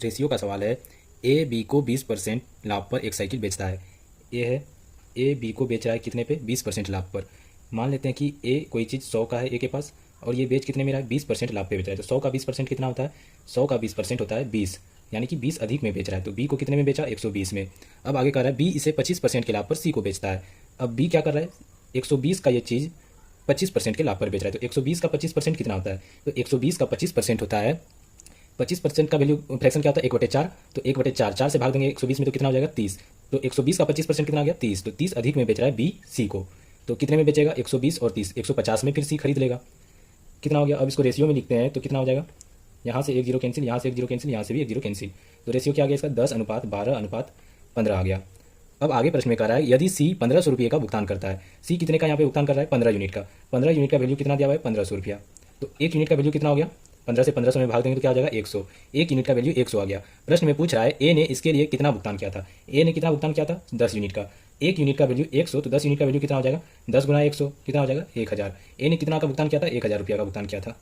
Ratio का सवाल है। ए बी को 20% लाभ पर एक साइकिल बेचता है। ये है ए बी को बेच रहा है कितने पे, 20% लाभ पर। मान लेते हैं कि ए कोई चीज़ 100 का है ए के पास, और ये बेच कितने में रहा है, 20% लाभ पे बेच रहा है। तो 100 का 20% कितना होता है, 100 का 20% होता है 20, यानी कि 20 अधिक में बेच रहा है। तो बी को कितने में बेचा, 120 में। अब आगे कह रहा है बी इसे 25% के लाभ पर सी को बेचता है। अब बी क्या कर रहा है, 120 का ये चीज़ 25% के लाभ पर बेच रहा है। तो 120 का 25% कितना होता है, तो 120 का 25% होता है, 25% का वैल्यू फ्रैक्शन क्या होता है, 1/4। तो 1/4, 4 से भाग देंगे 120 में तो कितना हो जाएगा, 30। तो 120 का 25% कितना आ गया, 30। तो 30 अधिक में बेच रहा है बी सी को। तो कितने में बेचेगा, 120 और 30, 150 में फिर सी खरीद लेगा। कितना हो गया, अब इसको रेशियो में लिखते हैं तो कितना हो जाएगा, यहाँ से एक जीरो कैंसिल, यहाँ से एक जीरो कैंसिल, यहाँ से भी एक जीरो कैंसिल। तो रेशियो क्या आ गया इसका, 10:12:15 आ गया। अब आगे प्रश्न में कह रहा है यदि सी 1500 रुपये का भुगतान करता है। सी कितने का यहाँ पे भुगतान कर रहा है, 15 यूनिट का। 15 यूनिट का वैल्यू कितना दिया हुआ है, 1500 रुपया। तो एक यूनिट का वैल्यू कितना हो गया, 15 से 1500 में भाग देंगे तो क्या हो जाएगा, 100। एक यूनिट का वैल्यू 100 आ गया। प्रश्न में पूछ रहा है ए ने इसके लिए कितना भुगतान किया था। ए ने कितना भुगतान किया था, 10 यूनिट का। एक यूनिट का वैल्यू 100, तो 10 यूनिट का वैल्यू कितना हो जाएगा, 10 गुना 100 कितना हो जाएगा, 1000। ए ने कितना का भुगतान किया था, 1000 रुपया का भुगतान किया था।